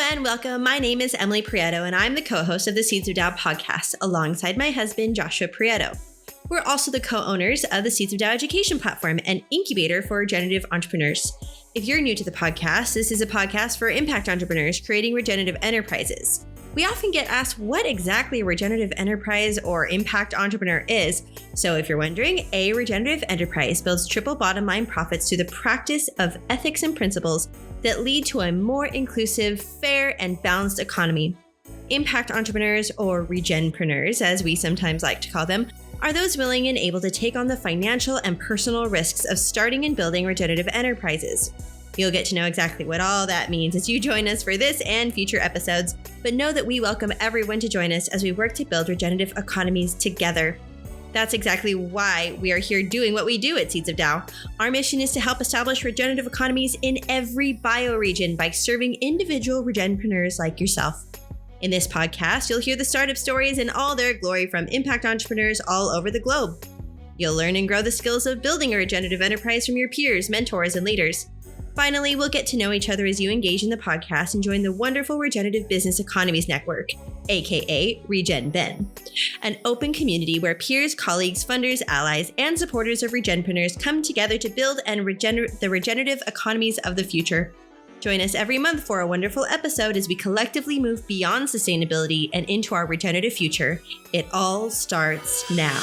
and welcome. My name is Emily Prieto, and I'm the co-host of the Seeds of Dow podcast alongside my husband, Joshua Prieto. We're also the co-owners of the Seeds of Dow education platform and incubator for regenerative entrepreneurs. If you're new to the podcast, this is a podcast for impact entrepreneurs creating regenerative enterprises. We often get asked what exactly a regenerative enterprise or impact entrepreneur is. So if you're wondering, a regenerative enterprise builds triple bottom line profits through the practice of ethics and principles that lead to a more inclusive, fair, and balanced economy. Impact entrepreneurs, or regenpreneurs, as we sometimes like to call them, are those willing and able to take on the financial and personal risks of starting and building regenerative enterprises. You'll get to know exactly what all that means as you join us for this and future episodes, but know that we welcome everyone to join us as we work to build regenerative economies together. That's exactly why we are here doing what we do at Seeds of Dow. Our mission is to help establish regenerative economies in every bioregion by serving individual regenpreneurs like yourself. In this podcast, you'll hear the startup stories in all their glory from impact entrepreneurs all over the globe. You'll learn and grow the skills of building a regenerative enterprise from your peers, mentors, and leaders. Finally, we'll get to know each other as you engage in the podcast and join the wonderful Regenerative Business Economies Network, aka RegenBen, an open community where peers, colleagues, funders, allies, and supporters of regenpreneurs come together to build and the regenerative economies of the future. Join us every month for a wonderful episode as we collectively move beyond sustainability and into our regenerative future. It all starts now.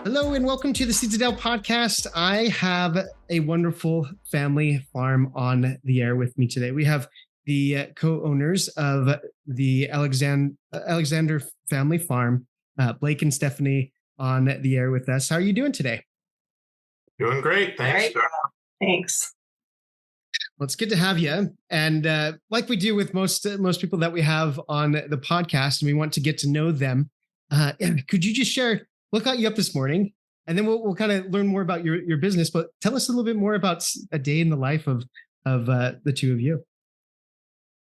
Hello and welcome to the Seeds of Dow podcast. I have a wonderful family farm on the air with me today. We have the co-owners of the Alexandre Family Farm, Blake and Stephanie, on the air with us. How are you doing today? Doing great. Thanks. Great. Thanks. Well, it's good to have you. And like we do with most people that we have on the podcast, and we want to get to know them. Could you just share what got you up this morning? And then we'll kind of learn more about your business, but tell us a little bit more about a day in the life of the two of you.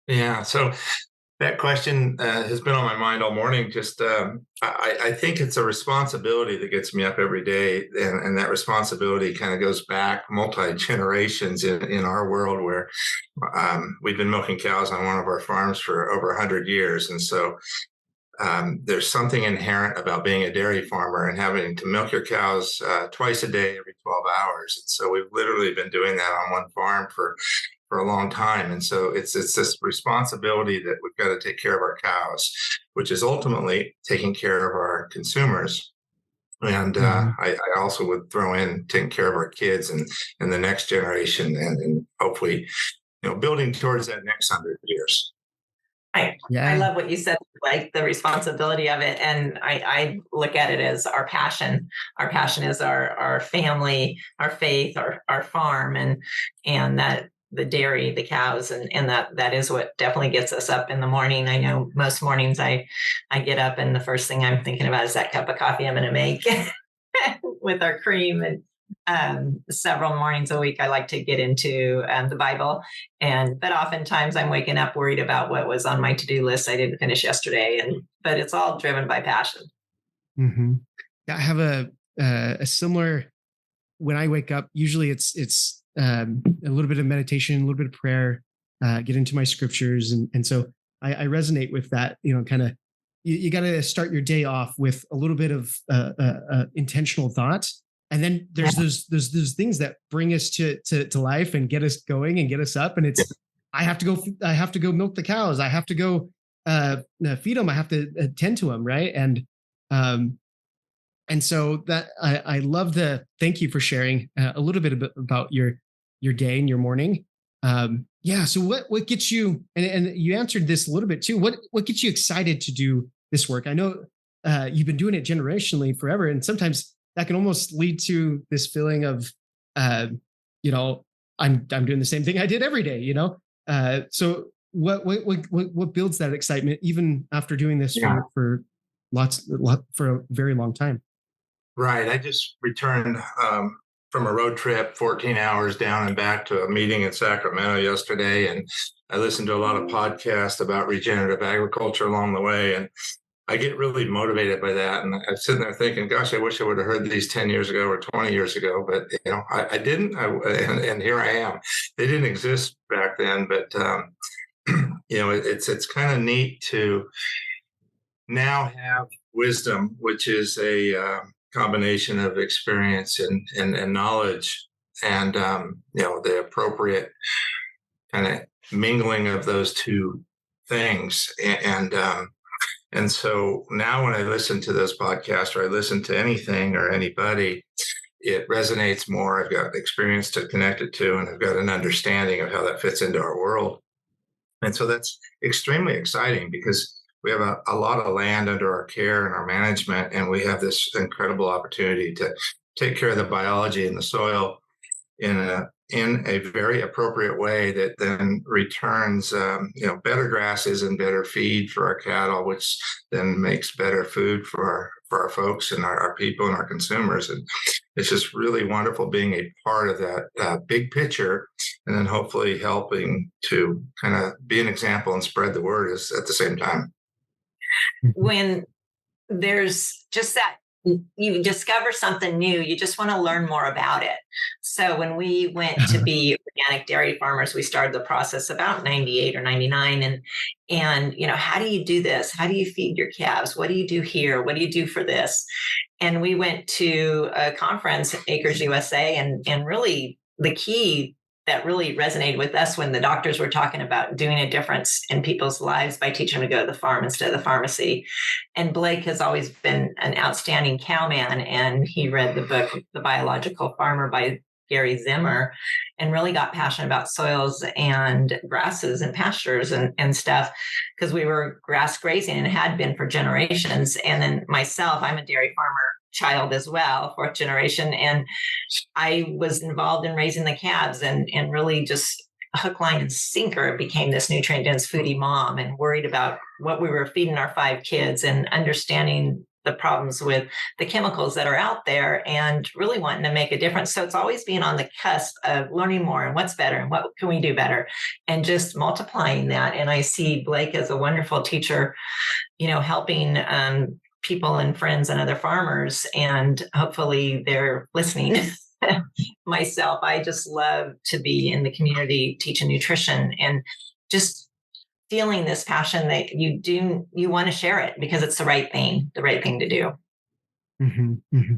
Yeah. So that question has been on my mind all morning. Just I think it's a responsibility that gets me up every day. And that responsibility kind of goes back multi-generations in our world where we've been milking cows on one of our farms for over 100 years. And so there's something inherent about being a dairy farmer and having to milk your cows twice a day, every 12 hours. And so we've literally been doing that on one farm for a long time. And so it's this responsibility that we've got to take care of our cows, which is ultimately taking care of our consumers. And I also would throw in taking care of our kids and the next generation and hopefully, building towards that next 100 years. I love what you said, like the responsibility of it. And I look at it as our passion. Our passion is our family, our faith, our farm, and that the dairy, the cows, and that is what definitely gets us up in the morning. I know most mornings I get up and the first thing I'm thinking about is that cup of coffee I'm going to make with our cream. And several mornings a week, I like to get into the Bible. But oftentimes I'm waking up worried about what was on my to-do list I didn't finish yesterday. But it's all driven by passion. Mm-hmm. Yeah, I have a similar, when I wake up, usually it's a little bit of meditation, a little bit of prayer, get into my scriptures. And so I resonate with that, kind of, you got to start your day off with a little bit of intentional thought. And then there's those things that bring us to life and get us going and get us up. And it's, I have to go milk the cows. I have to go feed them. I have to tend to them. Right. And so that I love thank you for sharing a little bit about your day and your morning. So what gets you, and you answered this a little bit too, what gets you excited to do this work? I know you've been doing it generationally forever. And sometimes that can almost lead to this feeling of, I'm doing the same thing I did every day, So what builds that excitement even after doing this for a very long time? Right. I just returned from a road trip, 14 hours down and back to a meeting in Sacramento yesterday. And I listened to a lot of podcasts about regenerative agriculture along the way. And I get really motivated by that. And I'm sitting there thinking, gosh, I wish I would have heard these 10 years ago or 20 years ago. But, I didn't. And here I am. They didn't exist back then. But, it's kind of neat to now have wisdom, which is a combination of experience and knowledge, and the appropriate kind of mingling of those two things. And so now when I listen to this podcast, or I listen to anything or anybody, it resonates more. I've got experience to connect it to, and I've got an understanding of how that fits into our world. And so that's extremely exciting, because we have a lot of land under our care and our management, and we have this incredible opportunity to take care of the biology in the soil in a very appropriate way that then returns, better grasses and better feed for our cattle, which then makes better food for our folks and our people and our consumers. And it's just really wonderful being a part of that big picture, and then hopefully helping to kind of be an example and spread the word is at the same time. When there's just that, you discover something new, you just want to learn more about it. So when we went to be organic dairy farmers, we started the process about 98 or 99. And how do you do this? How do you feed your calves? What do you do here? What do you do for this? And we went to a conference, Acres USA, and really the key that really resonated with us when the doctors were talking about doing a difference in people's lives by teaching them to go to the farm instead of the pharmacy. And Blake has always been an outstanding cowman, and he read the book, The Biological Farmer by Gary Zimmer, and really got passionate about soils and grasses and pastures and stuff, because we were grass grazing and had been for generations. And then myself, I'm a dairy farmer child as well, fourth generation. And I was involved in raising the calves and really just hook, line, and sinker became this nutrient-dense foodie mom, and worried about what we were feeding our 5 kids and understanding the problems with the chemicals that are out there and really wanting to make a difference. So it's always being on the cusp of learning more and what's better and what can we do better, and just multiplying that. And I see Blake as a wonderful teacher, helping people and friends and other farmers, and hopefully they're listening. Myself, I just love to be in the community teaching nutrition, and just feeling this passion that you want to share it because it's the right thing to do. Mm-hmm, mm-hmm.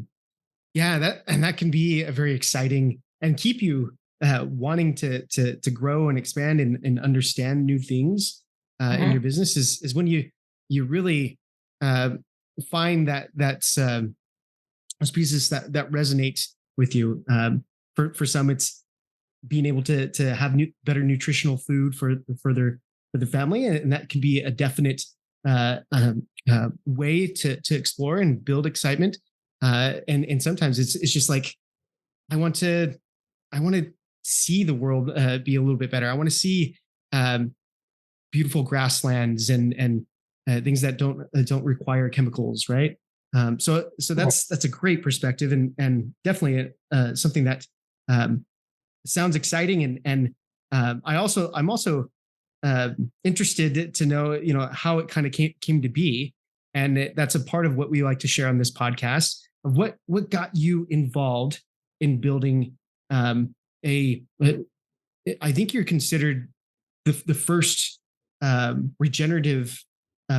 Yeah, that can be a very exciting and keep you wanting to grow and expand and understand new things in your business is when you really find those pieces that resonate with you. For some, it's being able to have better nutritional food for the family, and that can be a definite way to explore and build excitement. And sometimes it's just like I want to see the world be a little bit better. I want to see beautiful grasslands and things that don't require chemicals, right? So that's a great perspective, and definitely something that sounds exciting. And I'm also interested to know how it kind of came to be, and that's a part of what we like to share on this podcast of what got you involved in building I think you're considered the first regenerative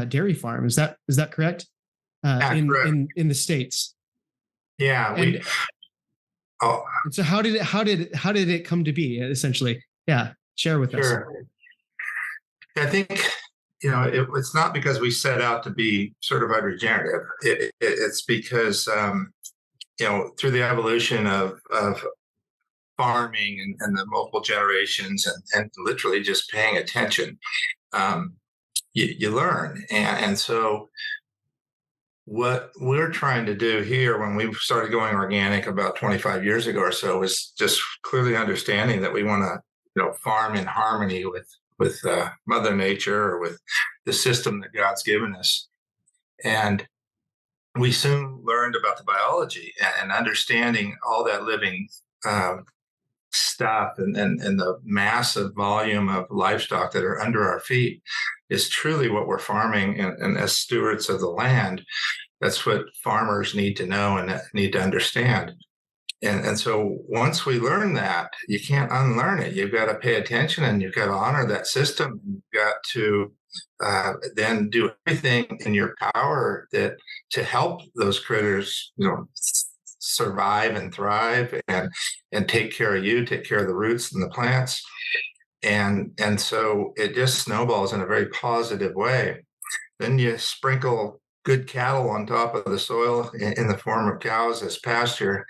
dairy farm. Is that correct? Correct. In the States. Yeah. And so how did it come to be, essentially? Yeah. Share with us. I think, it's not because we set out to be certified regenerative. It's because, through the evolution of farming and the multiple generations and literally just paying attention, you learn. And so what we're trying to do here when we started going organic about 25 years ago or so is just clearly understanding that we want to, farm in harmony with Mother Nature or with the system that God's given us. And we soon learned about the biology and understanding all that living stuff and the massive volume of livestock that are under our feet is truly what we're farming. And as stewards of the land, that's what farmers need to know and need to understand. And so once we learn that, you can't unlearn it. You've got to pay attention and you've got to honor that system. You've got to then do everything in your power to help those critters, survive and thrive and take care of you, take care of the roots and the plants. And so it just snowballs in a very positive way. Then you sprinkle good cattle on top of the soil in the form of cows as pasture,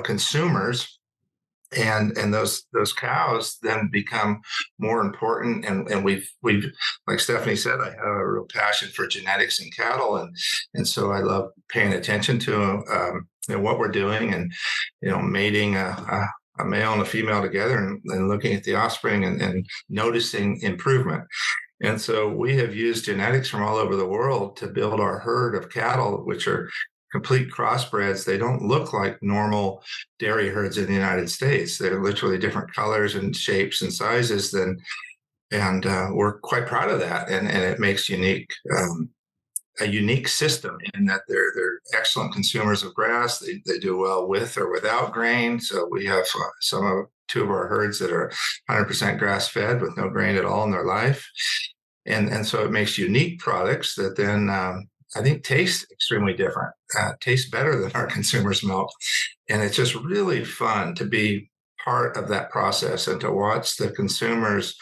consumers, and those cows then become more important. And we've like Stephanie said, I have a real passion for genetics and cattle, and so I love paying attention to what we're doing and mating a male and a female together and looking at the offspring and noticing improvement. And so we have used genetics from all over the world to build our herd of cattle, which are complete crossbreds. They don't look like normal dairy herds in the United States. They're literally different colors and shapes and sizes and we're quite proud of that. And it makes a unique system in that they're excellent consumers of grass. They do well with or without grain. So we have two of our herds that are 100% grass fed with no grain at all in their life. And so it makes unique products that then I think taste extremely different, taste better than our consumers' milk. And it's just really fun to be part of that process and to watch the consumers,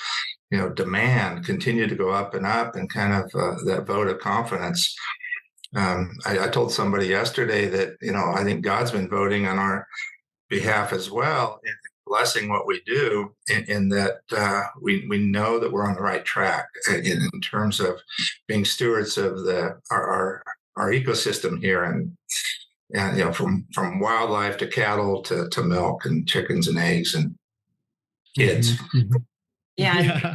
demand continue to go up and kind of that vote of confidence. I told somebody yesterday that, I think God's been voting on our behalf as well, and blessing what we do in that we know that we're on the right track in terms of being stewards of our ecosystem here, and from wildlife to cattle to milk and chickens and eggs and kids. Mm-hmm. Yeah.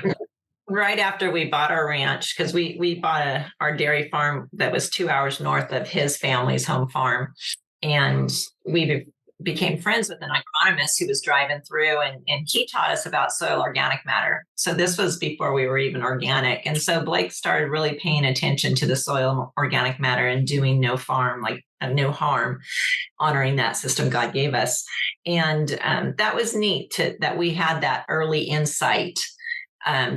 Right after we bought our ranch, because we bought our dairy farm that was 2 hours north of his family's home farm, and we became friends with an agronomist who was driving through, and he taught us about soil organic matter. So this was before we were even organic. And so Blake started really paying attention to the soil organic matter and doing no harm, honoring that system God gave us. And that was neat that we had that early insight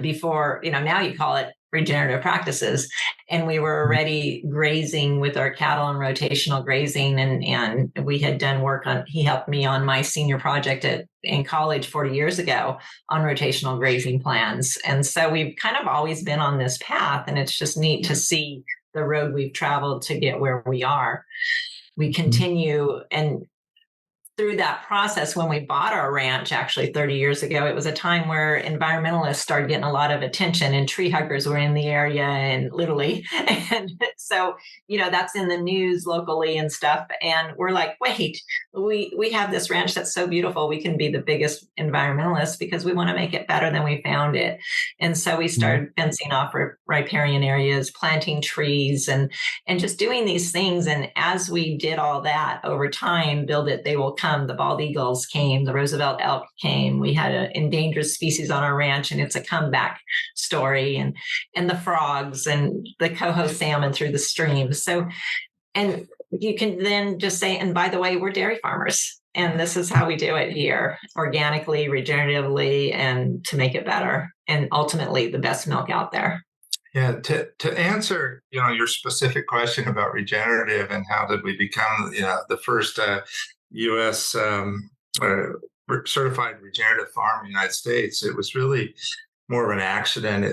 before, now you call it regenerative practices. And we were already grazing with our cattle and rotational grazing. And we had done work he helped me on my senior project in college 40 years ago on rotational grazing plans. And so we've kind of always been on this path, and it's just neat to see the road we've traveled to get where we are. We continue, and through that process, when we bought our ranch, actually 30 years ago, it was a time where environmentalists started getting a lot of attention, and tree huggers were in the area, and literally. And so, that's in the news locally and stuff. And we're like, wait, we have this ranch that's so beautiful. We can be the biggest environmentalists because we want to make it better than we found it. And so we started fencing off riparian areas, planting trees, and just doing these things. And as we did all that over time, build it, they will come. The bald eagles came, the Roosevelt elk came. We had an endangered species on our ranch, and it's a comeback story, and the frogs and the coho salmon through the streams. So, and you can then just say, and by the way, we're dairy farmers, and this is how we do it here, organically, regeneratively, and to make it better, and ultimately the best milk out there. Yeah, to answer, your specific question about regenerative and how did we become, the first U.S. certified regenerative farm in the United States, it was really more of an accident.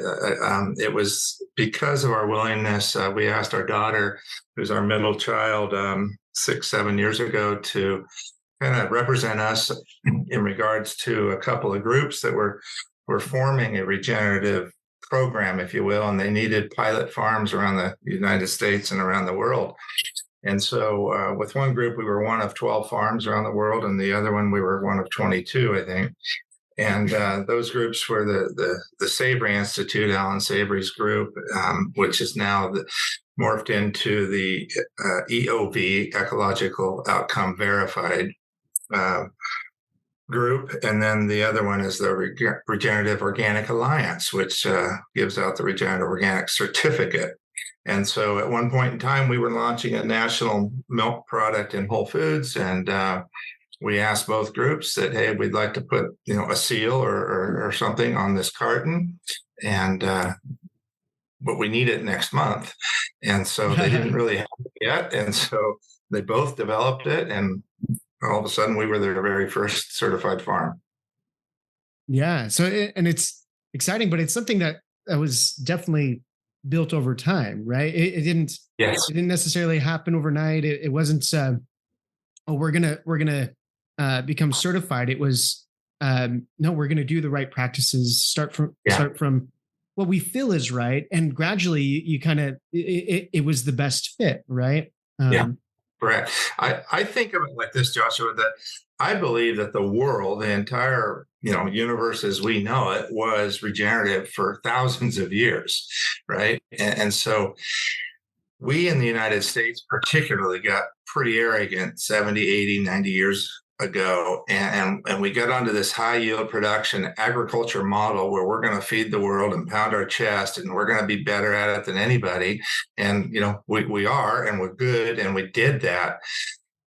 It was because of our willingness. We asked our daughter, who's our middle child, 6-7 years ago, to kind of represent us in regards to a couple of groups that were forming a regenerative program, if you will, and they needed pilot farms around the United States and around the world. And so with one group, we were one of 12 farms around the world, and the other one, we were one of 22, I think. And those groups were the Savory Institute, Alan Savory's group, which is now morphed into the EOV, Ecological Outcome Verified, group, and then the other one is the Regenerative Organic Alliance, which gives out the Regenerative Organic Certificate. And so at one point in time, we were launching a national milk product in Whole Foods, and we asked both groups that, hey, we'd like to put a seal or something on this carton, and but we need it next month. And so they didn't really have it yet, and so they both developed it, and all of a sudden we were their very first certified farm. Yeah. So, and it's exciting, but it's something that was definitely built over time, right? It didn't necessarily happen overnight. It wasn't, we're going to become certified. It was, no, we're going to do the right practices, start from what we feel is right. And gradually you kind of, it was the best fit, right? Correct. I think of it like this, Joshua, that I believe that the world, the entire universe as we know it, was regenerative for thousands of years, right? And so we in the United States particularly got pretty arrogant 70, 80, 90 years ago, and we got onto this high yield production agriculture model where we're going to feed the world and pound our chest, and we're going to be better at it than anybody. And we are, and we're good, and we did that.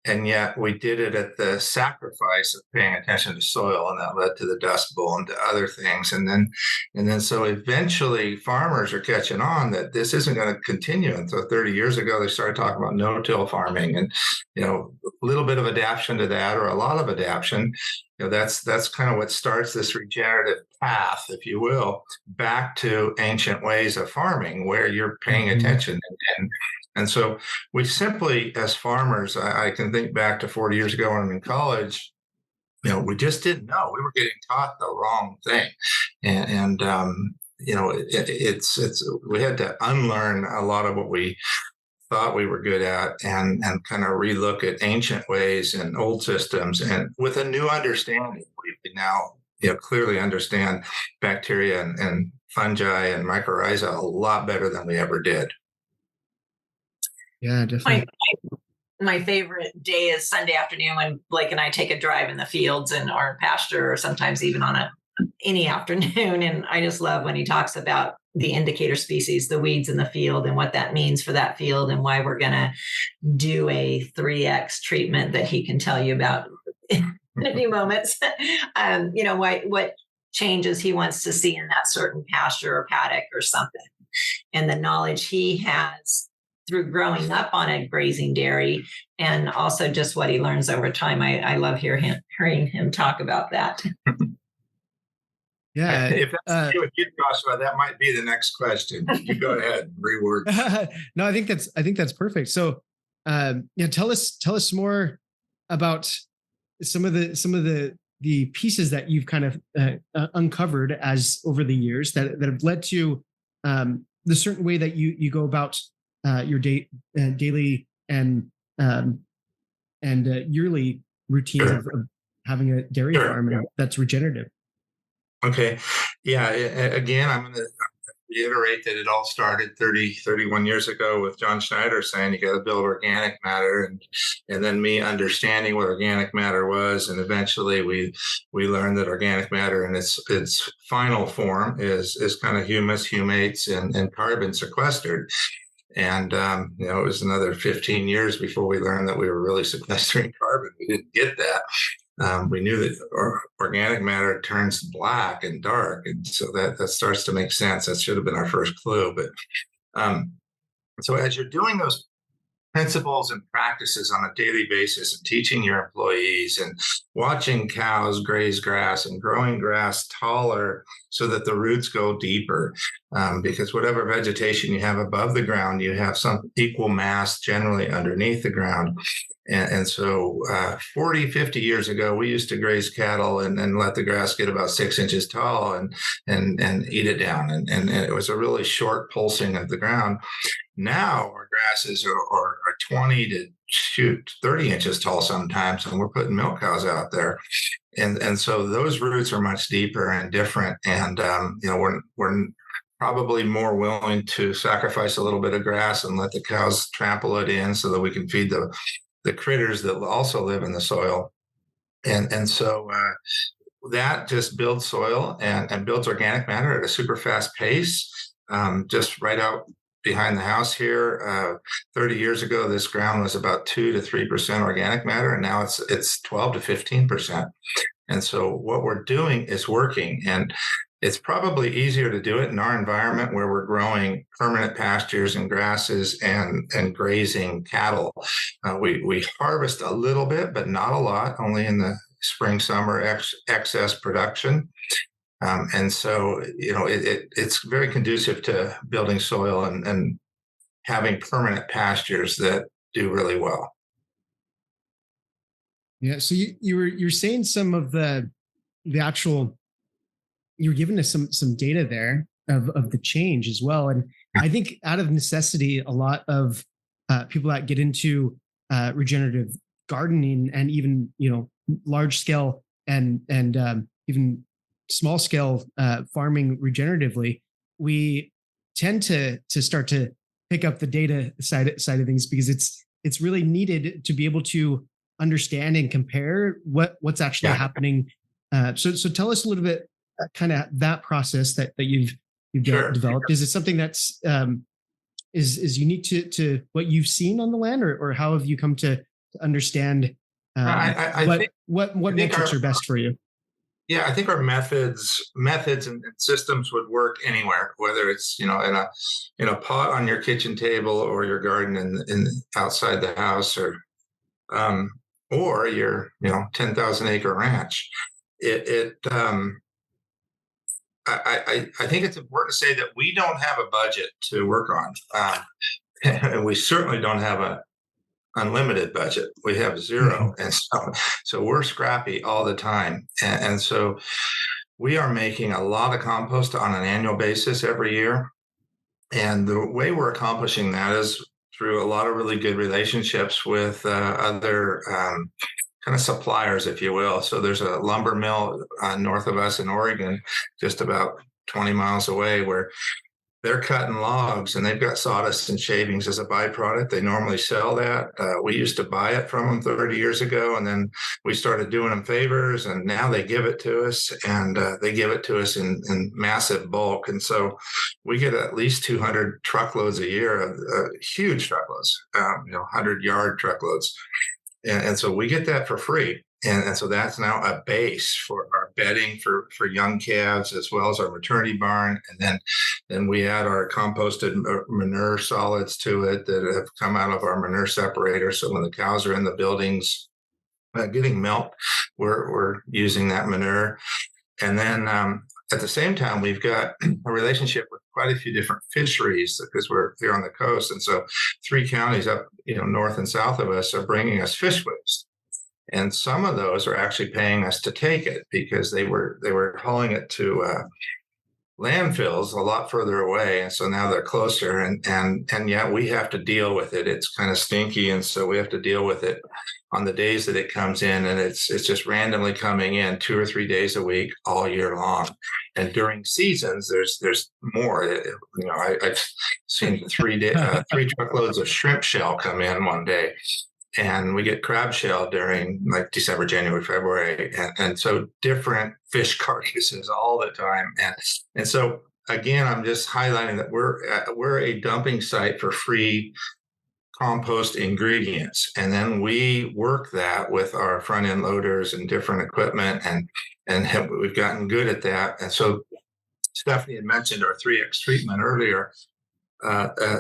And yet we did it at the sacrifice of paying attention to soil, and that led to the Dust Bowl and to other things. And then so eventually farmers are catching on that this isn't going to continue. And so 30 years ago, they started talking about no-till farming, and a little bit of adaptation to that, or a lot of adaptation. That's kind of what starts this regenerative path, if you will, back to ancient ways of farming where you're paying attention. And so we simply, as farmers, I can think back to 40 years ago when I'm in college, we just didn't know. We were getting taught the wrong thing. And we had to unlearn a lot of what we thought we were good at and kind of relook at ancient ways and old systems. And with a new understanding, we now clearly understand bacteria and fungi and mycorrhiza a lot better than we ever did. Yeah, definitely. My favorite day is Sunday afternoon when Blake and I take a drive in the fields and or pasture, or sometimes even on any afternoon. And I just love when he talks about the indicator species, the weeds in the field, and what that means for that field, and why we're going to do a 3X treatment that he can tell you about in a few moments. What changes he wants to see in that certain pasture or paddock or something. And the knowledge he has through growing up on a grazing dairy, and also just what he learns over time. I love hearing him talk about that. Yeah. If that's with you, Joshua, that might be the next question. You go ahead and reword. No, I think that's perfect. So, tell us more about some of the pieces that you've kind of uncovered as over the years that have led to the certain way that you go about your daily and yearly routines of having a dairy farm that's regenerative. Okay. Yeah. Again, I'm going to reiterate that it all started 31 years ago with John Schneider saying you got to build organic matter, and then me understanding what organic matter was. And eventually we learned that organic matter in its final form is kind of humus, humates, and carbon sequestered. And, it was another 15 years before we learned that we were really sequestering carbon. We didn't get that. We knew that organic matter turns black and dark. And so that starts to make sense. That should have been our first clue. But so as you're doing those principles and practices on a daily basis and teaching your employees and watching cows graze grass and growing grass taller so that the roots go deeper, because whatever vegetation you have above the ground, you have some equal mass generally underneath the ground. And so 40, 50 years ago, we used to graze cattle and let the grass get about 6 inches tall and eat it down. And it was a really short pulsing of the ground. Now our grasses are 20 to 30 inches tall sometimes, and we're putting milk cows out there. And so those roots are much deeper and different. And, we're probably more willing to sacrifice a little bit of grass and let the cows trample it in so that we can feed the critters that also live in the soil. And so that just builds soil and builds organic matter at a super fast pace. Just right out behind the house here, 30 years ago, this ground was about 2 to 3% organic matter, and now it's 12 to 15%. And so what we're doing is working, and it's probably easier to do it in our environment where we're growing permanent pastures and grasses and grazing cattle. We harvest a little bit, but not a lot, only in the spring, summer excess production. And so, it's very conducive to building soil and having permanent pastures that do really well. Yeah. So you're saying some of the actual, you're giving us some data there of the change as well. And I think out of necessity, a lot of people that get into regenerative gardening and even, large scale and even small scale farming regeneratively, we tend to start to pick up the data side of things, because it's really needed to be able to understand and compare what's actually happening. So tell us a little bit, kind of that process that you've developed. Is it something that's is unique to what you've seen on the land, or how have you come to understand what metrics are best for you? Yeah, I think our methods and systems would work anywhere, whether it's in a pot on your kitchen table or your garden in outside the house, or your 10,000 acre ranch. I think it's important to say that we don't have a budget to work on, and we certainly don't have a unlimited budget. We have zero. And so we're scrappy all the time. And so we are making a lot of compost on an annual basis every year. And the way we're accomplishing that is through a lot of really good relationships with other kind of suppliers, if you will. So there's a lumber mill north of us in Oregon, just about 20 miles away, where they're cutting logs and they've got sawdust and shavings as a byproduct. They normally sell that. We used to buy it from them 30 years ago, and then we started doing them favors, and now they give it to us, and they give it to us in massive bulk. And so we get at least 200 truckloads a year of huge truckloads, 100-yard truckloads. And so we get that for free. And so that's now a base for our bedding for young calves, as well as our maternity barn. And then we add our composted manure solids to it that have come out of our manure separator. So when the cows are in the buildings getting milk, we're using that manure. And then at the same time, we've got a relationship with quite a few different fisheries, because we're here on the coast. And so 3 counties up, north and south of us are bringing us fish waste. And some of those are actually paying us to take it, because they were hauling it to landfills a lot further away. And so now they're closer, and yet we have to deal with it. It's kind of stinky. And so we have to deal with it on the days that it comes in, and it's just randomly coming in 2 or 3 days a week all year long. And during seasons, there's more. I've seen 3 truckloads of shrimp shell come in one day. And we get crab shell during like December, January, February. And so different fish carcasses all the time. And so, again, I'm just highlighting that we're a dumping site for free compost ingredients. And then we work that with our front end loaders and different equipment, and we've gotten good at that. And so Stephanie had mentioned our 3X treatment earlier.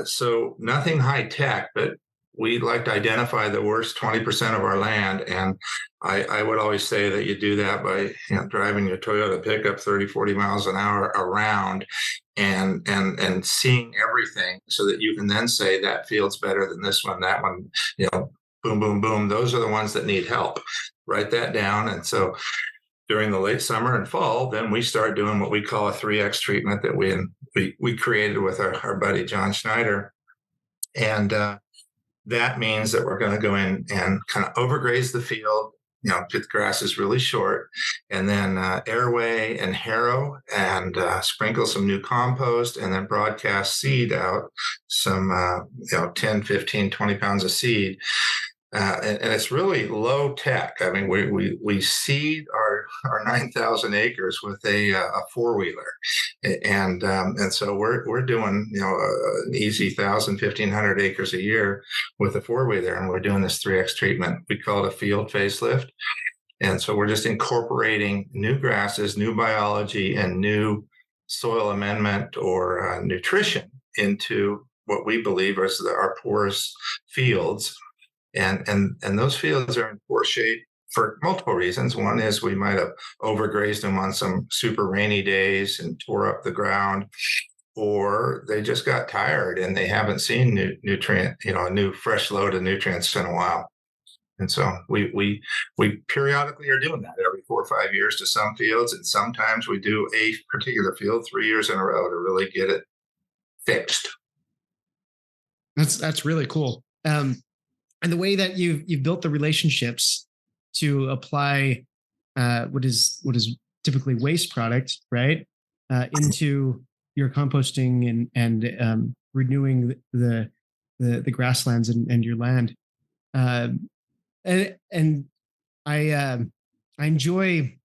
So nothing high tech, but we like to identify the worst 20% of our land. And I would always say that you do that by driving your Toyota pickup 30, 40 miles an hour around and seeing everything, so that you can then say that field's better than this one, that one, boom, boom, boom. Those are the ones that need help. Write that down. And so during the late summer and fall, then we start doing what we call a 3X treatment that we created with our buddy John Schneider. And that means that we're going to go in and kind of overgraze the field, get the grasses really short, and then airway and harrow, and sprinkle some new compost, and then broadcast seed out, some 10, 15, 20 pounds of seed. and it's really low tech. I mean, we seed our 9,000 acres with a 4-wheeler, and so we're doing an easy 1,000-1,500 acres a year with a 4-wheeler, and we're doing this 3X treatment. We call it a field facelift, and so we're just incorporating new grasses, new biology, and new soil amendment or nutrition into what we believe are our poorest fields. And those fields are in poor shape for multiple reasons. One is we might have overgrazed them on some super rainy days and tore up the ground, or they just got tired and they haven't seen a new fresh load of nutrients in a while. And so we periodically are doing that every 4 or 5 years to some fields, and sometimes we do a particular field 3 years in a row to really get it fixed. That's really cool. And the way that you've built the relationships to apply what is typically waste product, right, into your composting and renewing the grasslands and your land. And I enjoy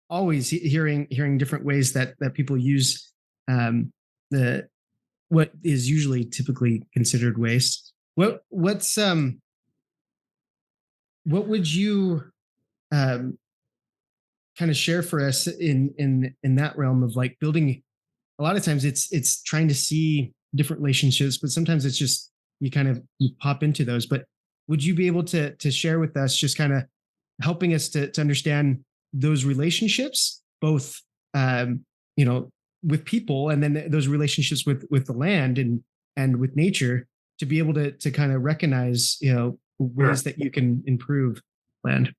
always hearing different ways that people use what is usually typically considered waste. What would you kind of share for us in that realm of like building? A lot of times it's trying to see different relationships, but sometimes it's just you pop into those. But would you be able to share with us, just kind of helping us to understand those relationships, both with people, and then those relationships with the land and with nature, to be able to kind of recognize ways that you can improve land?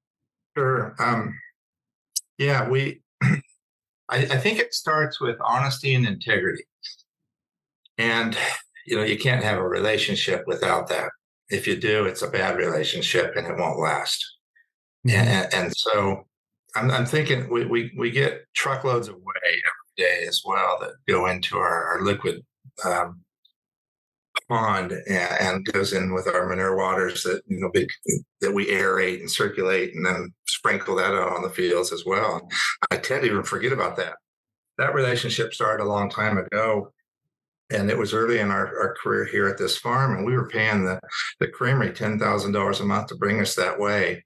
Sure. Yeah, I think it starts with honesty and integrity. And, you can't have a relationship without that. If you do, it's a bad relationship and it won't last. Mm-hmm. And so I'm thinking we get truckloads of whey every day as well that go into our liquid pond and goes in with our manure waters that that we aerate and circulate and then sprinkle that out on the fields as well. I tend to even forget about that. That relationship started a long time ago, and it was early in our career here at this farm, and we were paying the creamery $10,000 a month to bring us that way.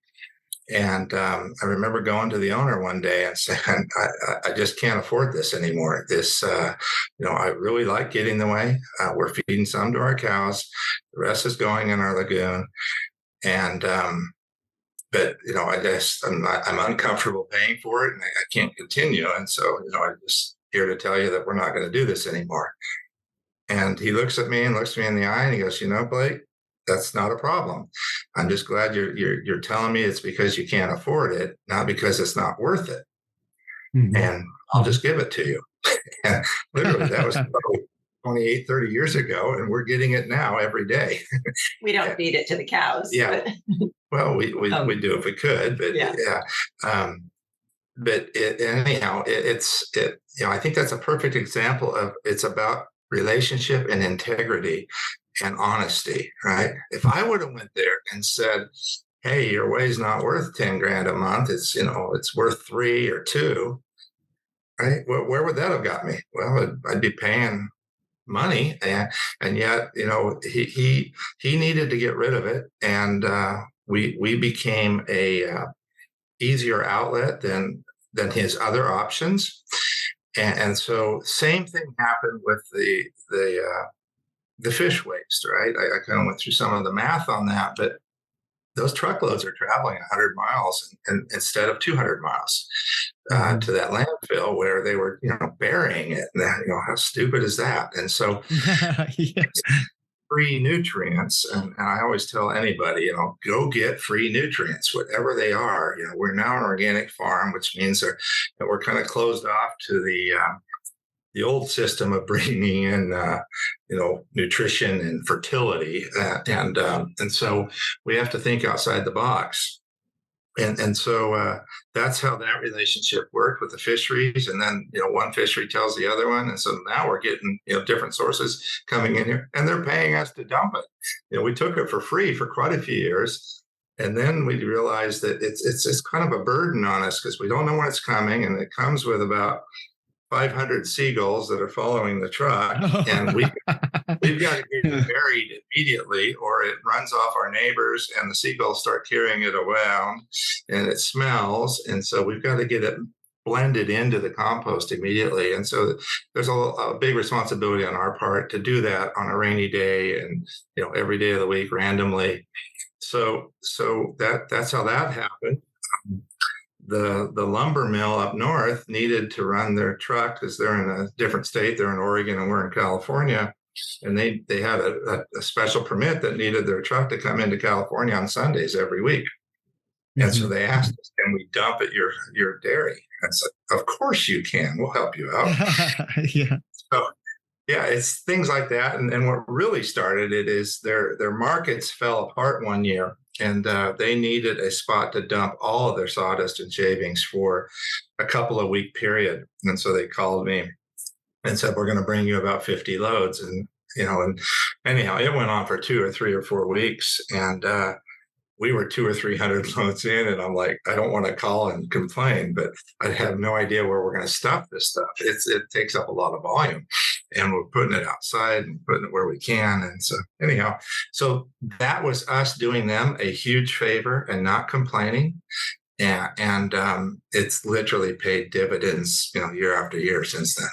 And I remember going to the owner one day and saying, I just can't afford this anymore. This, I really like getting the whey. We're feeding some to our cows. The rest is going in our lagoon. And, but, I'm uncomfortable paying for it, and I can't continue. And so, I'm just here to tell you that we're not going to do this anymore. And he looks at me in the eye and he goes, Blake, that's not a problem. I'm just glad you're telling me it's because you can't afford it, not because it's not worth it. Mm-hmm. And I'll just give it to you. And literally, that was probably 28, 30 years ago, and we're getting it now every day. We don't feed it to the cows. Yeah. But well, we do if we could, but yeah. But anyhow, I think that's a perfect example of it's about relationship and integrity and honesty, right? If I would have went there and said, hey, your whey's not worth 10 grand a month, it's worth 3 or 2, right? Where would that have got me? Well, I'd be paying money, and yet, he needed to get rid of it, and we became a easier outlet than his other options. And so same thing happened with the fish waste, right? I kind of went through some of the math on that, but those truckloads are traveling 100 miles and instead of 200 miles to that landfill where they were, burying it. And how stupid is that? And so free nutrients. And I always tell anybody, go get free nutrients, whatever they are. We're now an organic farm, which means that we're kind of closed off to the old system of bringing in, nutrition and fertility. And so we have to think outside the box. And so that's how that relationship worked with the fisheries. And then, one fishery tells the other one. And so now we're getting, different sources coming in here, and they're paying us to dump it. We took it for free for quite a few years. And then we realized that it's kind of a burden on us because we don't know when it's coming. And it comes with about 500 seagulls that are following the truck. And we've got to get it buried immediately, or it runs off our neighbors and the seagulls start carrying it around and it smells. And so we've got to get it blended into the compost immediately. And so there's a big responsibility on our part to do that on a rainy day and, every day of the week randomly. So that's how that happened. The lumber mill up north needed to run their truck because they're in a different state. They're in Oregon and we're in California. And they had a special permit that needed their truck to come into California on Sundays every week. And so they asked us, can we dump at your dairy? I said, of course you can. We'll help you out. Yeah. So, yeah, it's things like that. And what really started it is their markets fell apart one year. And they needed a spot to dump all of their sawdust and shavings for a couple of week period. And so they called me and said, we're going to bring you about 50 loads. And anyhow, it went on for 2 or 3 or 4 weeks. And we were 200 or 300 loads in. And I'm like, I don't want to call and complain, but I have no idea where we're going to stuff this stuff. It takes up a lot of volume. And we're putting it outside and putting it where we can. And so anyhow, so that was us doing them a huge favor and not complaining. And it's literally paid dividends, year after year since then.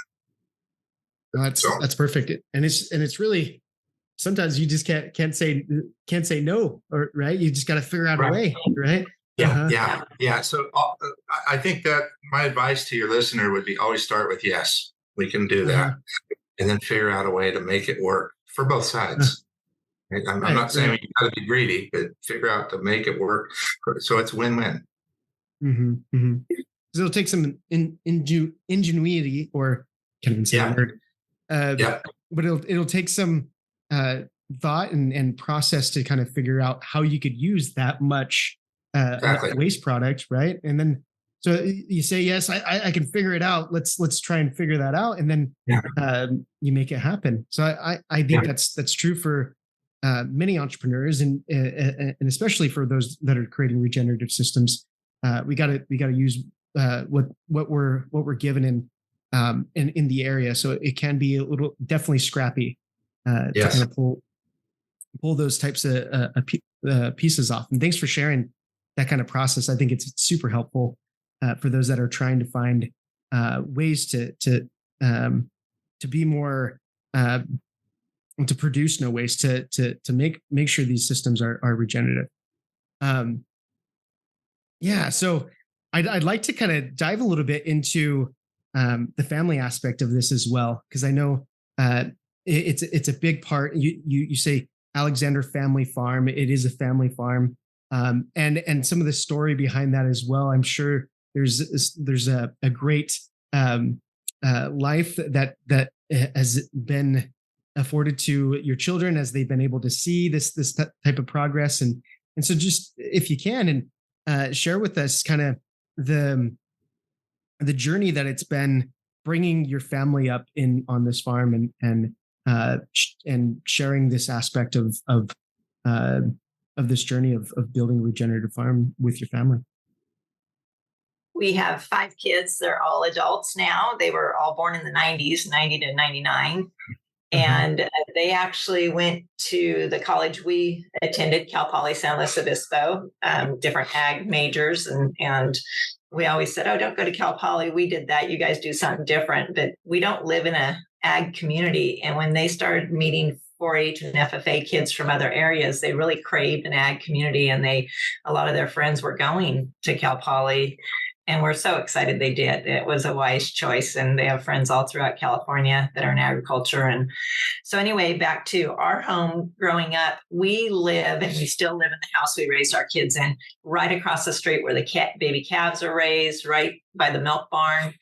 That's perfect. And it's really, sometimes you just can't say no, or right. You just got to figure out a way. Right. Yeah. So I think that my advice to your listener would be always start with, yes, we can do that. And then figure out a way to make it work for both sides. I'm not saying you got to be greedy, but figure out to make it work so it's win-win. Mm-hmm, mm-hmm. So it'll take some ingenuity, or can't even say that word. But it'll take some thought and process to kind of figure out how you could use that much waste product, right? And then so you say, yes, I can figure it out. Let's try and figure that out. And then you make it happen. So I think that's true for many entrepreneurs and especially for those that are creating regenerative systems. We got to use what we're given in the area. So it can be a little definitely scrappy to kind of pull those types of pieces off. And thanks for sharing that kind of process. I think it's super helpful for those that are trying to find ways to be more to produce no waste, to make sure these systems are regenerative. So I'd like to kind of dive a little bit into the family aspect of this as well, because I know it's a big part. You say Alexandre Family Farm. It is a family farm, and some of the story behind that as well. I'm sure there's a great life that has been afforded to your children as they've been able to see this type of progress, and so just if you can and share with us kind of the journey that it's been bringing your family up on this farm and sharing this aspect of this journey of building a regenerative farm with your family. We have 5 kids. They're all adults now. They were all born in the 90s, 90 to 99. And they actually went to the college we attended, Cal Poly San Luis Obispo, different ag majors. And we always said, oh, don't go to Cal Poly. We did that. You guys do something different. But we don't live in a ag community. And when they started meeting 4-H and FFA kids from other areas, they really craved an ag community. And a lot of their friends were going to Cal Poly. And we're so excited they did. It was a wise choice. And they have friends all throughout California that are in agriculture. And so anyway, back to our home growing up, we live, and we still live in the house we raised our kids in, right across the street where the baby calves are raised, right by the milk barn.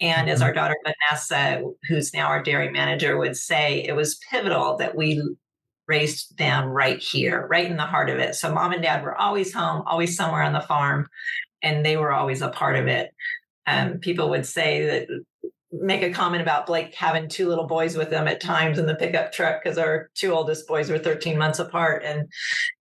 And as our daughter Vanessa, who's now our dairy manager, would say, it was pivotal that we raised them right here, right in the heart of it. So mom and dad were always home, always somewhere on the farm, and they were always a part of it. People would say that, make a comment about Blake having two little boys with him at times in the pickup truck, because our two oldest boys were 13 months apart,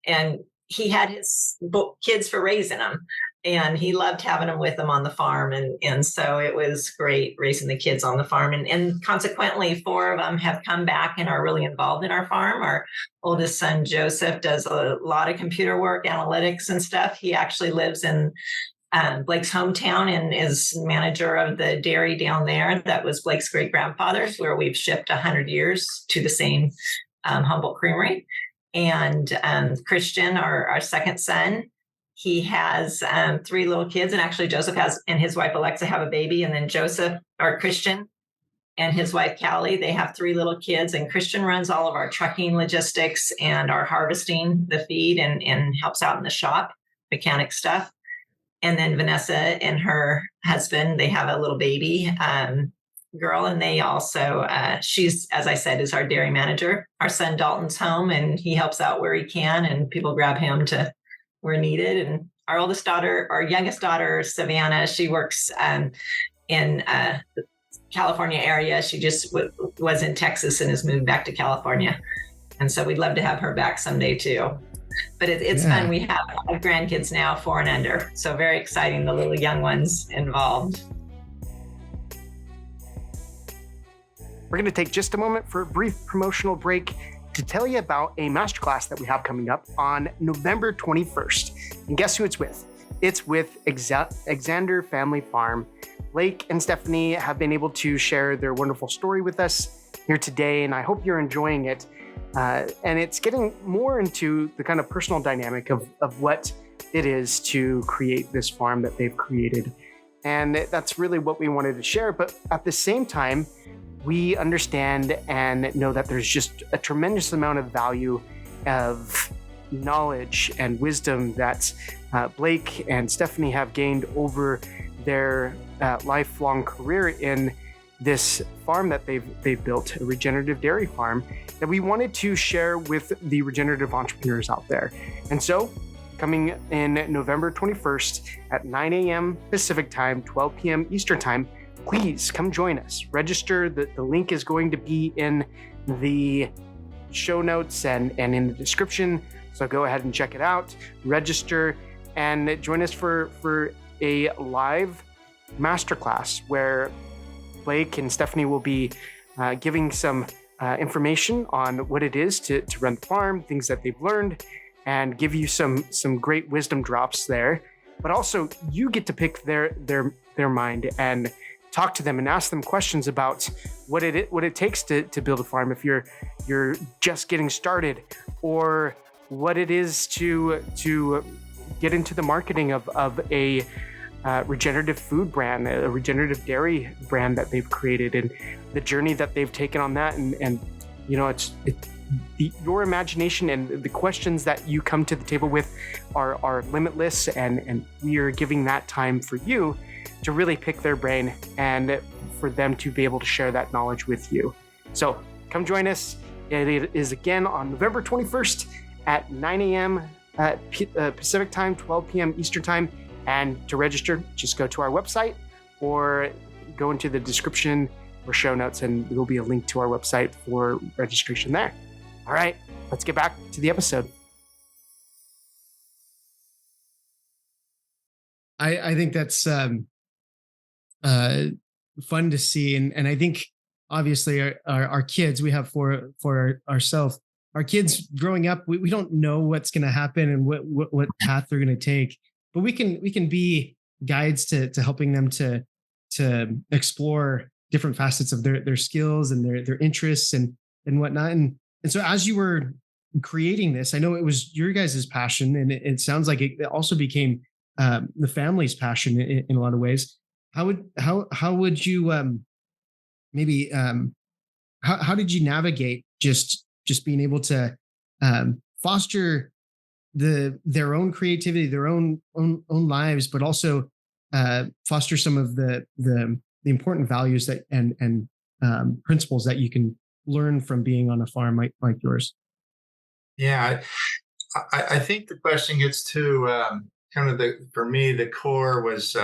and he had his kids for raising them, and he loved having them with him on the farm. And so it was great raising the kids on the farm. And consequently, 4 of them have come back and are really involved in our farm. Our oldest son, Joseph, does a lot of computer work, analytics and stuff. He actually lives in Blake's hometown and is manager of the dairy down there. That was Blake's great grandfather's, where we've shipped 100 years to the same Humboldt Creamery. And Christian, our second son, he has 3 little kids, and actually Joseph and his wife Alexa have a baby, and then Christian and his wife Callie, they have 3 little kids, and Christian runs all of our trucking logistics and our harvesting the feed and helps out in the shop, mechanic stuff. And then Vanessa and her husband, they have a little baby girl, and they also, she's, as I said, is our dairy manager. Our son Dalton's home, and he helps out where he can, and people grab him to where needed. And our youngest daughter, Savannah, she works in the California area. She just was in Texas and has moved back to California. And so we'd love to have her back someday too. But it's fun. We have 5 grandkids now, 4 and under. So very exciting, the little young ones involved. We're going to take just a moment for a brief promotional break to tell you about a masterclass that we have coming up on November 21st. And guess who it's with? It's with Alexandre Family Farm. Blake and Stephanie have been able to share their wonderful story with us here today, and I hope you're enjoying it. And it's getting more into the kind of personal dynamic of what it is to create this farm that they've created. And that's really what we wanted to share. But at the same time, we understand and know that there's just a tremendous amount of value of knowledge and wisdom that Blake and Stephanie have gained over their lifelong career in this farm that they've built, a regenerative dairy farm, that we wanted to share with the regenerative entrepreneurs out there. And so, coming in November 21st at 9 a.m. Pacific time, 12 p.m. Eastern time, please come join us. Register. The link is going to be in the show notes and in the description. So go ahead and check it out, register, and join us for a live masterclass where Blake and Stephanie will be giving some information on what it is to run the farm, things that they've learned, and give you some great wisdom drops there. But also, you get to pick their mind and talk to them and ask them questions about what it takes to build a farm if you're just getting started, or what it is to get into the marketing of a regenerative food brand, a regenerative dairy brand that they've created, and the journey that they've taken on that. And you know, your imagination and the questions that you come to the table with are limitless, and we are giving that time for you to really pick their brain and for them to be able to share that knowledge with you. So come join us. It is again on November 21st at 9 a.m. Pacific time, 12 p.m. Eastern time. And to register, just go to our website or go into the description or show notes, and there will be a link to our website for registration there. All right, let's get back to the episode. I think that's fun to see, and I think obviously our kids, we have for ourselves, our kids growing up, we don't know what's going to happen and what path they're going to take, but we can be guides to helping them to explore different facets of their skills and their interests and whatnot. And so as you were creating this, I know it was your guys' passion, and it sounds like it also became the family's passion in a lot of ways. How would you maybe how did you navigate just being able to foster their own creativity, their own lives, but also foster some of the important values that and principles that you can learn from being on a farm like yours? Yeah, I think the question gets to kind of for me, the core was,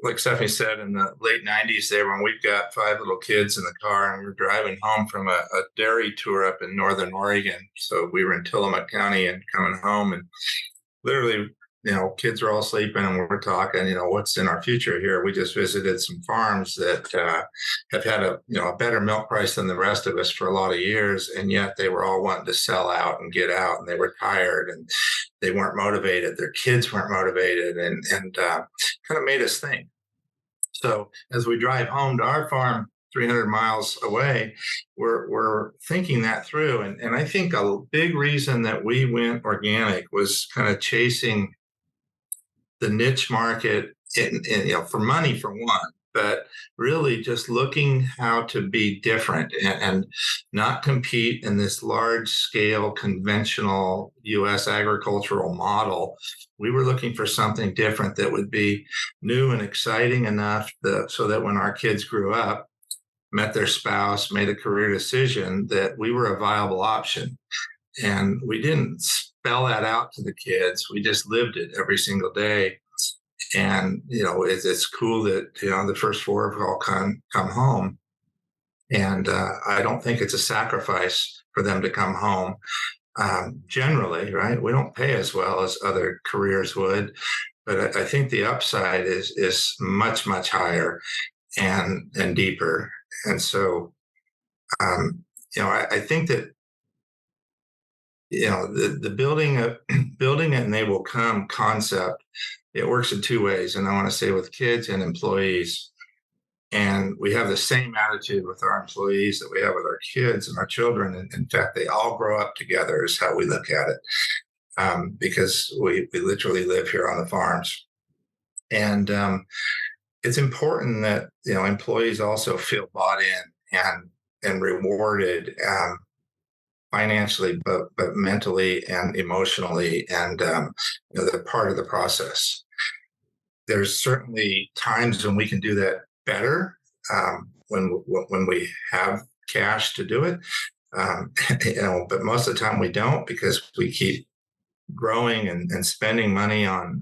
like Stephanie said, in the late 90s there, when we've got 5 little kids in the car and we're driving home from a dairy tour up in Northern Oregon. So we were in Tillamook County and coming home, and literally, kids are all sleeping and we're talking, what's in our future here. We just visited some farms that have had a better milk price than the rest of us for a lot of years. And yet they were all wanting to sell out and get out, and they were tired and they weren't motivated. Their kids weren't motivated, and kind of made us think. So as we drive home to our farm, 300 miles away, we're thinking that through. And I think a big reason that we went organic was kind of chasing the niche market for money, for one, but really just looking how to be different and not compete in this large scale conventional U.S. agricultural model. We were looking for something different that would be new and exciting enough so that when our kids grew up, met their spouse, made a career decision, that we were a viable option. And we didn't spell that out to the kids. We just lived it every single day. And, it's cool that, the first 4 have all come home. And I don't think it's a sacrifice for them to come home. Generally, right? We don't pay as well as other careers would, but I think the upside is much, much higher and deeper. And so, I think that, the building it and they will come concept, it works in 2 ways. And I want to say with kids and employees. And we have the same attitude with our employees that we have with our kids and our children. And in fact, they all grow up together is how we look at it, because we literally live here on the farms. And it's important that, employees also feel bought in and rewarded financially, but mentally and emotionally, and they're part of the process. There's certainly times when we can do that better, when we have cash to do it, but most of the time we don't, because we keep growing and spending money on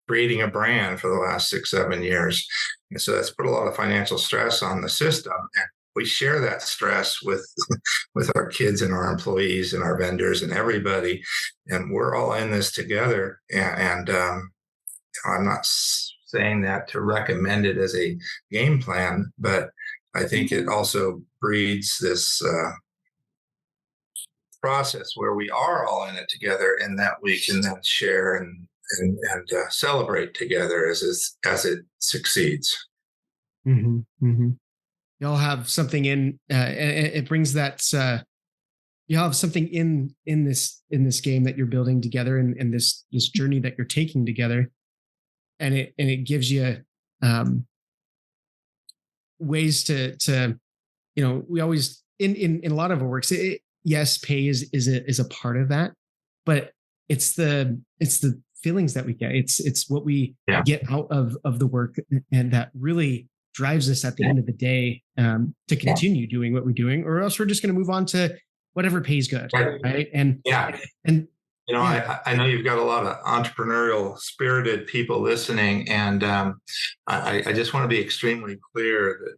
creating a brand for the last 6-7 years. And so that's put a lot of financial stress on the system. And we share that stress with our kids and our employees and our vendors and everybody. And we're all in this together. And I'm not saying that to recommend it as a game plan, but I think it also breeds this process where we are all in it together, and that we can then share and celebrate together as it succeeds. Mm-hmm, mm-hmm. Y'all have something in. It brings that. You have something in this game that you're building together, and this journey that you're taking together, and it gives you ways to we always in a lot of our works. Yes, pay is a part of that, but it's the feelings that we get. It's what we get out of the work, and that really drives us at the end of the day to continue doing what we're doing, or else we're just going to move on to whatever pays good, right? And I know you've got a lot of entrepreneurial spirited people listening, and I just want to be extremely clear that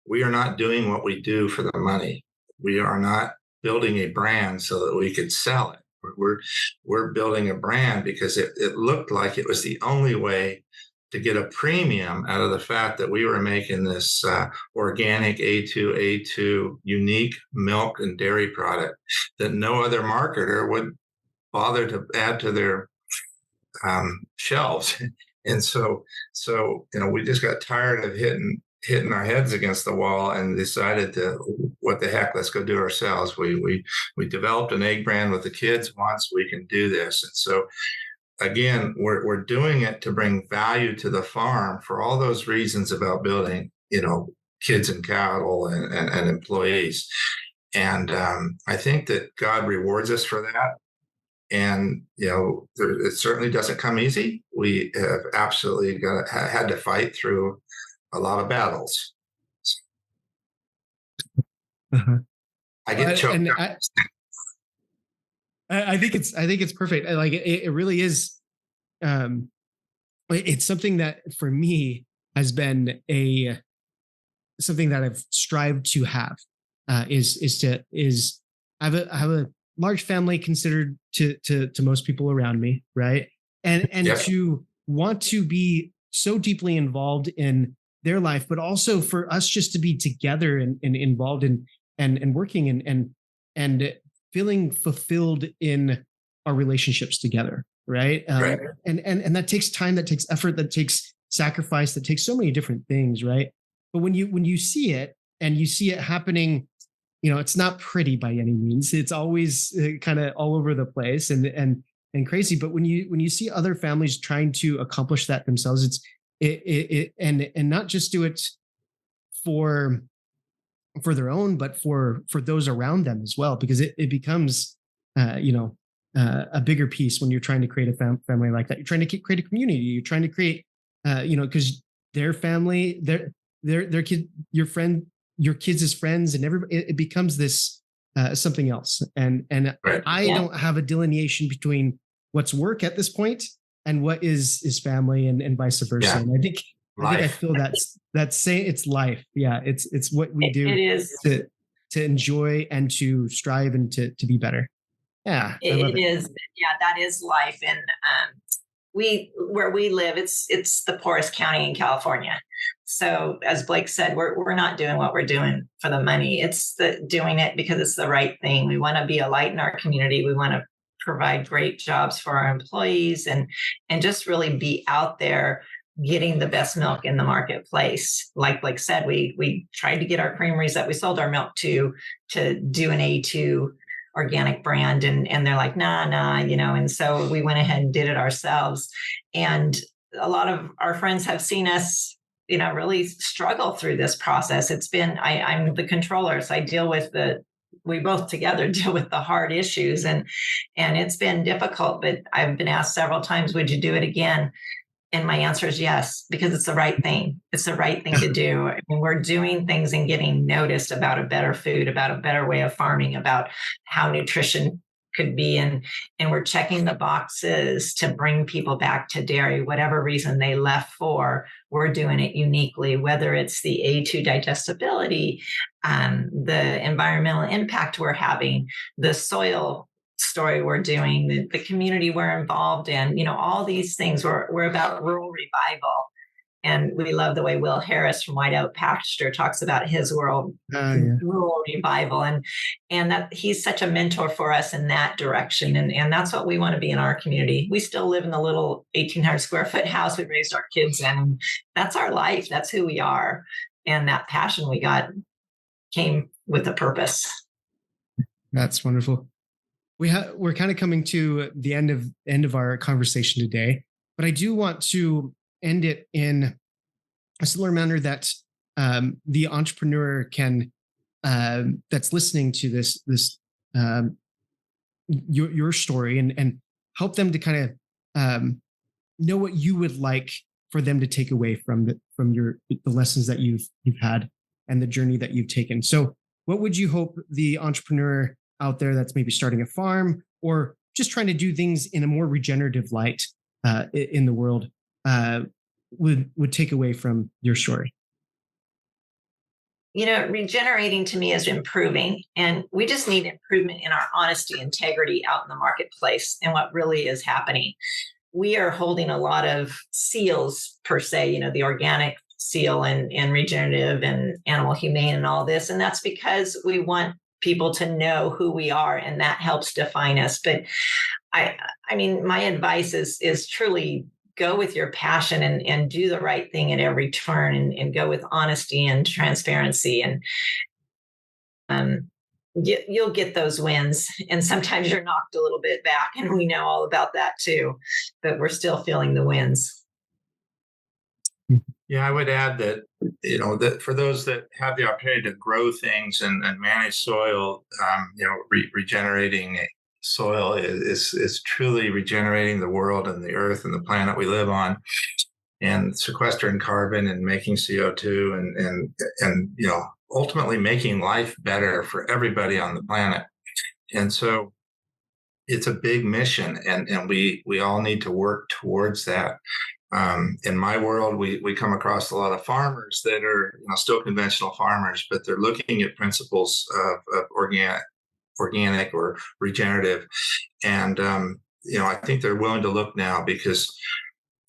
we are not doing what we do for the money. We are not building a brand so that we could sell it. We're building a brand because it looked like it was the only way to get a premium out of the fact that we were making this organic A2 unique milk and dairy product that no other marketer would bother to add to their shelves. And so we just got tired of hitting our heads against the wall and decided to, what the heck, let's go do it ourselves. We developed an egg brand with the kids once. We can do this. And so again, we're doing it to bring value to the farm for all those reasons about building, kids and cattle and employees. And I think that God rewards us for that. And, it certainly doesn't come easy. We have absolutely had to fight through a lot of battles. Uh-huh. I get choked up. I think it's perfect. Like it really is. It's something that for me has been something that I've strived to have. I have a large family considered to most people around me, right? And Yep. to want to be so deeply involved in their life, but also for us just to be together and involved in and working and feeling fulfilled in our relationships together, right? Right. And that takes time, that takes effort, that takes sacrifice, that takes so many different things, right? But when you see it and you see it happening, it's not pretty by any means. It's always kind of all over the place and crazy. But when you see other families trying to accomplish that themselves, and not just do it for their own, but for those around them as well, because it becomes a bigger piece when you're trying to create a family like that. You're trying to create a community. You're trying to create because their family, their kid, your kids' friends, and everybody, it becomes this something else. And Right. I don't have a delineation between what's work at this point and what is family and vice versa. Yeah. And I feel that's saying it's life. Yeah. It's what we do It is. to enjoy and to strive and to be better. Yeah. It is. Yeah, that is life. And where we live, it's the poorest county in California. So as Blake said, we're not doing what we're doing for the money. It's doing it because it's the right thing. We want to be a light in our community. We want to provide great jobs for our employees and just really be out there getting the best milk in the marketplace. Like Blake said, we tried to get our creameries that we sold our milk to do an A2 organic brand, and they're like, nah, and so we went ahead and did it ourselves. And a lot of our friends have seen us, really struggle through this process. It's been, I'm the controller, so I deal with we both together deal with the hard issues, and it's been difficult, but I've been asked several times, would you do it again? And my answer is yes, because it's the right thing. It's the right thing to do. I mean, we're doing things and getting noticed about a better food, about a better way of farming, about how nutrition could be. And we're checking the boxes to bring people back to dairy, whatever reason they left for. We're doing it uniquely, whether it's the A2 digestibility, the environmental impact we're having, the soil story we're doing, the community we're involved in, all these things. We're about rural revival. And we love the way Will Harris from Whiteout Pasture talks about his world, rural revival. And that he's such a mentor for us in that direction. And that's what we want to be in our community. We still live in the little 1,800 square foot house we raised our kids in. That's our life. That's who we are. And that passion we got came with a purpose. That's wonderful. We're kind of coming to the end of our conversation today, but I do want to end it in a similar manner that the entrepreneur can that's listening to this your story and help them to kind of know what you would like for them to take away from the lessons that you've had and the journey that you've taken. So what would you hope the entrepreneur out there that's maybe starting a farm or just trying to do things in a more regenerative light in the world would take away from your story? Regenerating to me is improving, and we just need improvement in our honesty, integrity out in the marketplace and what really is happening. We are holding a lot of seals per se, the organic seal and regenerative and animal humane and all this. And that's because we want people to know who we are, and that helps define us. But I mean, my advice is truly go with your passion and do the right thing at every turn and go with honesty and transparency. And you'll get those wins. And sometimes you're knocked a little bit back, and we know all about that too, but we're still feeling the wins. Yeah, I would add that, that for those that have the opportunity to grow things and manage soil, regenerating soil is truly regenerating the world and the earth and the planet we live on, and sequestering carbon and making CO2 and ultimately making life better for everybody on the planet. And so, it's a big mission, and we all need to work towards that. In my world, we come across a lot of farmers that are still conventional farmers, but they're looking at principles of organic or regenerative, and I think they're willing to look now because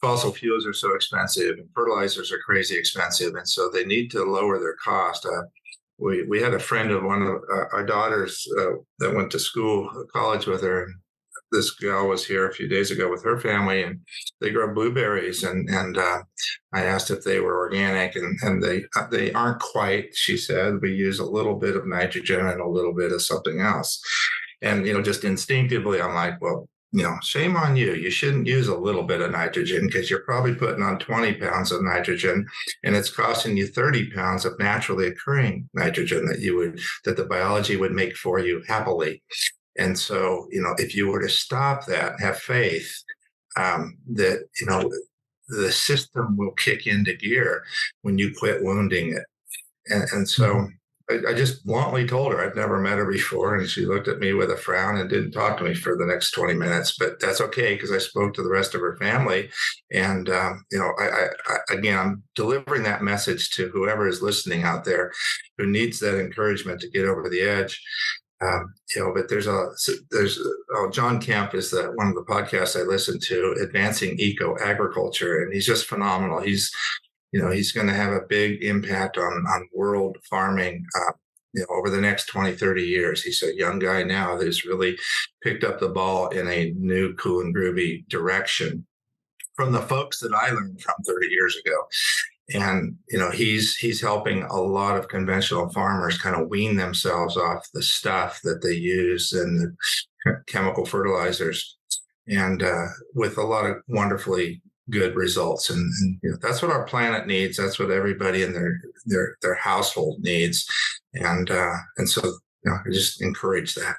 fossil fuels are so expensive and fertilizers are crazy expensive, and so they need to lower their cost. We had a friend of one of our daughters that went to college with her. And this gal was here a few days ago with her family, and they grow blueberries. And I asked if they were organic, and they aren't quite. She said, we use a little bit of nitrogen and a little bit of something else. And just instinctively, I'm like, well, shame on you. You shouldn't use a little bit of nitrogen because you're probably putting on 20 pounds of nitrogen, and it's costing you 30 pounds of naturally occurring nitrogen that the biology would make for you happily. And so, if you were to stop that and have faith that, the system will kick into gear when you quit wounding it. And so I just bluntly told her, I've never met her before. And she looked at me with a frown and didn't talk to me for the next 20 minutes. But that's okay, because I spoke to the rest of her family. And, I'm delivering that message to whoever is listening out there who needs that encouragement to get over the edge. But there's John Kemp is one of the podcasts I listen to, Advancing Eco Agriculture, and he's just phenomenal. He's going to have a big impact on world farming, over the next 20, 30 years. He's a young guy now who's really picked up the ball in a new, cool and groovy direction from the folks that I learned from 30 years ago. And, he's helping a lot of conventional farmers kind of wean themselves off the stuff that they use and the chemical fertilizers, and with a lot of wonderfully good results. And that's what our planet needs. That's what everybody in their household needs. And so, I just encourage that.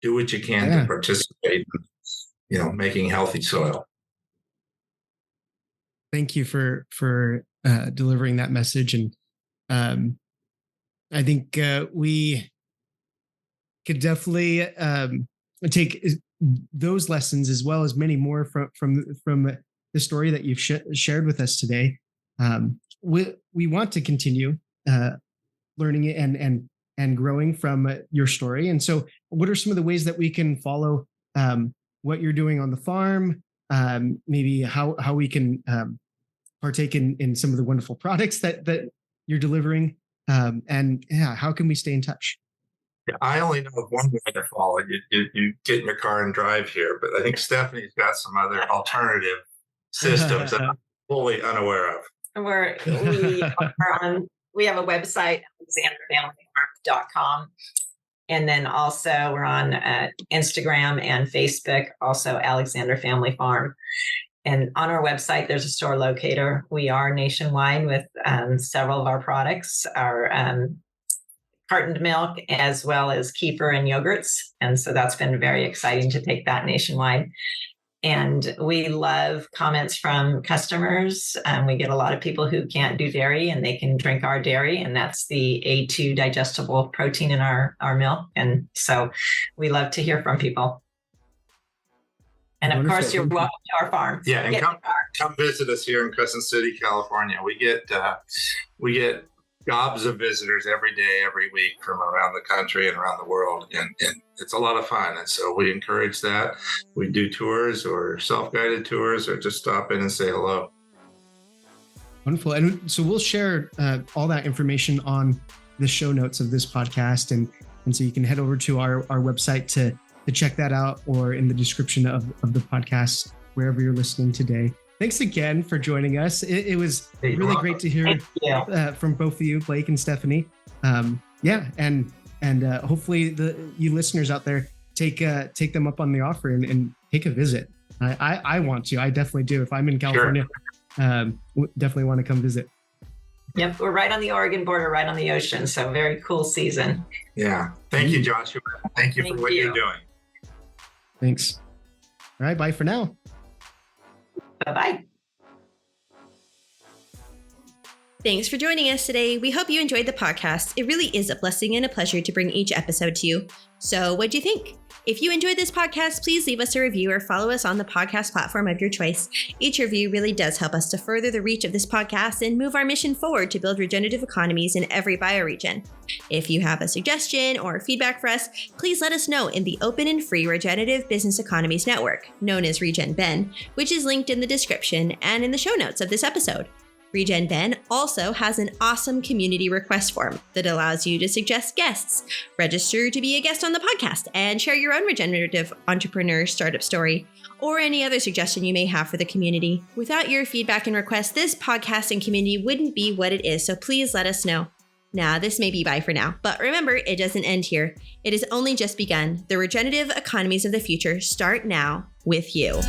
Do what you can to participate in, making healthy soil. Thank you for delivering that message. And I think we could definitely take those lessons as well as many more from the story that you've shared with us today. We want to continue learning it and growing from your story. And so what are some of the ways that we can follow what you're doing on the farm? Maybe how we can partake in some of the wonderful products that you're delivering, and how can we stay in touch? Yeah, I only know of one way to follow. You get in your car and drive here, but I think Stephanie's got some other alternative systems that I'm fully unaware of. We have a website, alexandrefamilyfarm.com. And then also we're on Instagram and Facebook, also Alexandre Family Farm. And on our website, there's a store locator. We are nationwide with several of our products, our cartoned milk, as well as kefir and yogurts. And so that's been very exciting to take that nationwide. And we love comments from customers. We get a lot of people who can't do dairy and they can drink our dairy, and that's the A2 digestible protein in our milk. And so we love to hear from people. And of course, you're welcome to our farm. Yeah, and come visit us here in Crescent City, California. We get gobs of visitors every day, every week from around the country and around the world, and it's a lot of fun. And so we encourage that. We do tours or self-guided tours, or just stop in and say hello. Wonderful. And so we'll share all that information on the show notes of this podcast, and so you can head over to our website to check that out, or in the description of the podcast, wherever you're listening today. Thanks again for joining us. It was really great to hear from both of you, Blake and Stephanie. And hopefully you listeners out there take them up on the offer and take a visit. I want to. I definitely do. If I'm in California, definitely want to come visit. Yep, we're right on the Oregon border, right on the ocean. So very cool season. Yeah. Thank you, Joshua. Thank you for what you're doing. Thanks. All right. Bye for now. Bye-bye. Thanks for joining us today. We hope you enjoyed the podcast. It really is a blessing and a pleasure to bring each episode to you. So what'd you think? If you enjoyed this podcast, please leave us a review or follow us on the podcast platform of your choice. Each review really does help us to further the reach of this podcast and move our mission forward to build regenerative economies in every bioregion. If you have a suggestion or feedback for us, please let us know in the open and free Regenerative Business Economies Network, known as RegenBen, which is linked in the description and in the show notes of this episode. RegenBen also has an awesome community request form that allows you to suggest guests, register to be a guest on the podcast, and share your own regenerative entrepreneur startup story, or any other suggestion you may have for the community. Without your feedback and requests, this podcast and community wouldn't be what it is, so please let us know. Now, this may be bye for now, but remember, it doesn't end here. It has only just begun. The regenerative economies of the future start now with you.